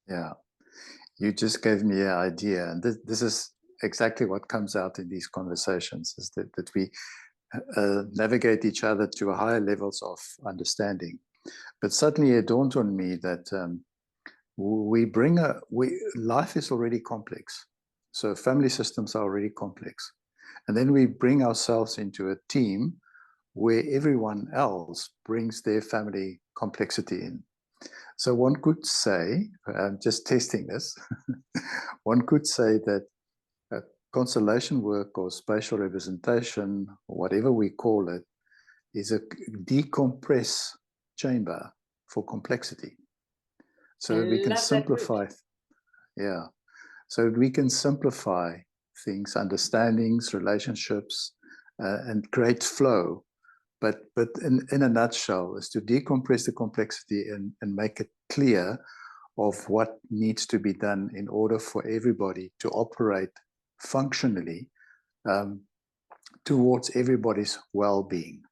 Yeah. You just gave me an idea. And this is exactly what comes out in these conversations, is that we navigate each other to higher levels of understanding. But suddenly it dawned on me that life is already complex. So family systems are already complex. And then we bring ourselves into a team where everyone else brings their family complexity in. So one could say, just testing this, one could say that constellation work or spatial representation, or whatever we call it, is a decompress chamber for complexity. So we can simplify, yeah. So we can simplify things, understandings, relationships, and create flow. But in a nutshell, is to decompress the complexity and make it clear of what needs to be done in order for everybody to operate functionally towards everybody's well-being.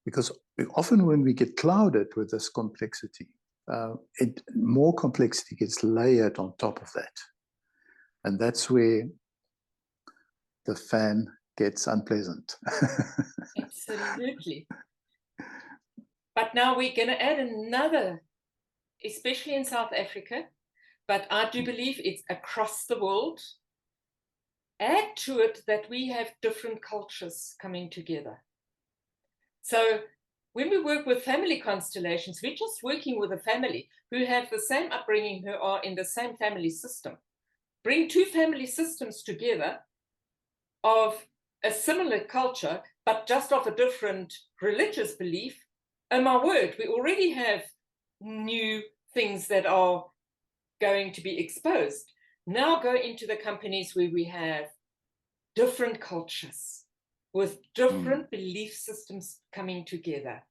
Because often when we get clouded with this complexity, more complexity gets layered on top of that. And that's where the fan gets unpleasant. Absolutely. But now we're going to add another, especially in South Africa, but I do believe it's across the world. Add to it that we have different cultures coming together. So when we work with family constellations, we're just working with a family who have the same upbringing, who are in the same family system. Bring two family systems together of a similar culture, but just of a different religious belief. Oh my word, we already have new things that are going to be exposed. Now go into the companies where we have different cultures with different belief systems coming together.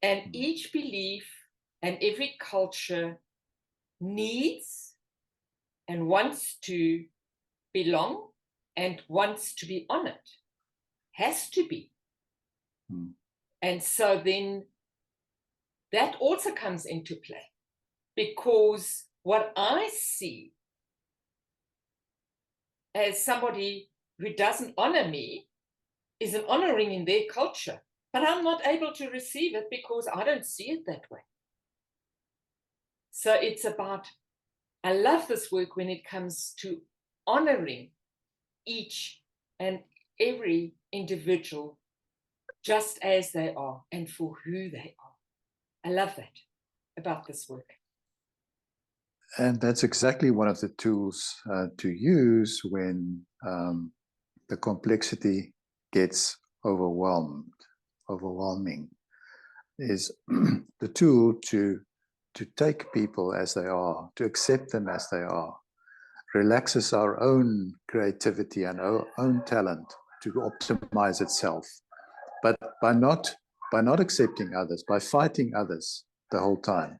And each belief and every culture needs and wants to belong and wants to be honored, has to be. And so then that also comes into play, because what I see as somebody who doesn't honor me is an honoring in their culture, but I'm not able to receive it because I don't see it that way. So it's about, I love this work when it comes to honoring each and every individual just as they are and for who they are. I love that about this work. And that's exactly one of the tools to use when the complexity gets overwhelming, is the tool to take people as they are, to accept them as they are, relaxes our own creativity and our own talent to optimize itself. But by not accepting others, by fighting others the whole time,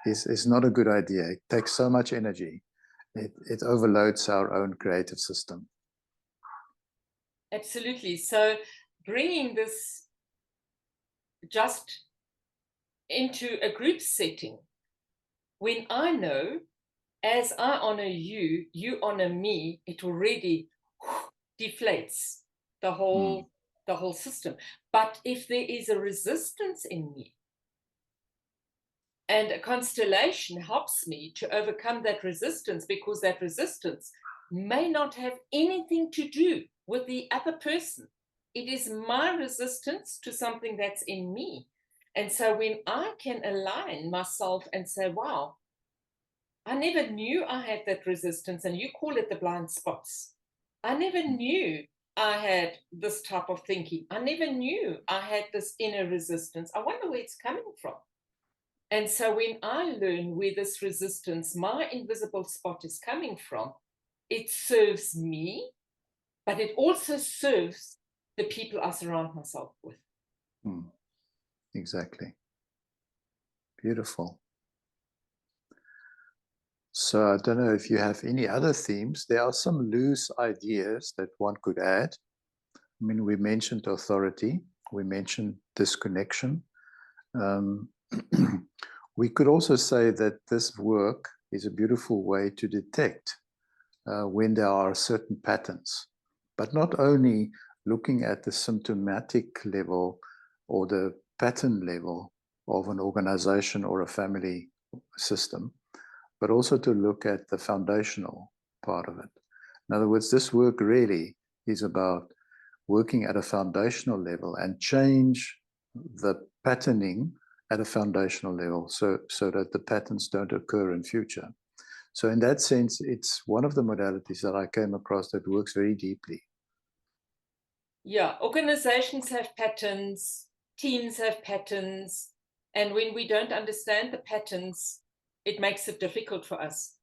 is not a good idea. It takes so much energy. It overloads our own creative system. Absolutely. So bringing this just into a group setting, when I know, as I honor you, you honor me, it already deflates the whole system. But if there is a resistance in me, and a constellation helps me to overcome that resistance, because that resistance may not have anything to do with the other person. It is my resistance to something that's in me. And so when I can align myself and say, wow, I never knew I had that resistance, and you call it the blind spots. I never knew I had this type of thinking. I never knew I had this inner resistance. I wonder where it's coming from. And so when I learn where this resistance, my invisible spot, is coming from, it serves me, but it also serves the people I surround myself with. Exactly. Beautiful. So I don't know if you have any other themes. There are some loose ideas that one could add. I mean, we mentioned authority. We mentioned disconnection. We could also say that this work is a beautiful way to detect when there are certain patterns, but not only looking at the symptomatic level or the pattern level of an organization or a family system, but also to look at the foundational part of it. In other words, this work really is about working at a foundational level and change the patterning at a foundational level so that the patterns don't occur in future. So in that sense, it's one of the modalities that I came across that works very deeply. Yeah, organizations have patterns, teams have patterns, and when we don't understand the patterns, it makes it difficult for us.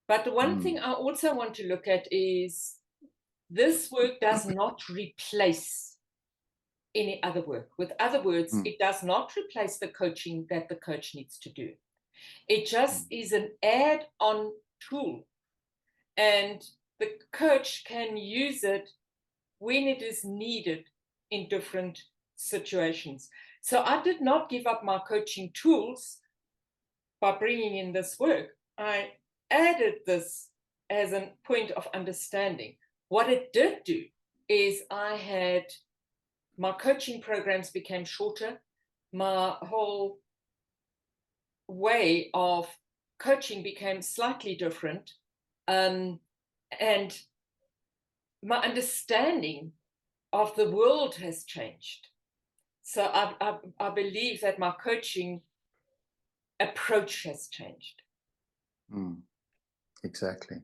But the one thing I also want to look at is this work does not replace any other work. With other words, it does not replace the coaching that the coach needs to do. It just is an add-on tool, and the coach can use it when it is needed in different situations. So I did not give up my coaching tools by bringing in this work. I added this as a point of understanding. What it did do is my coaching programs became shorter. My whole way of coaching became slightly different. And my understanding of the world has changed. So I believe that my coaching approach has changed. Exactly.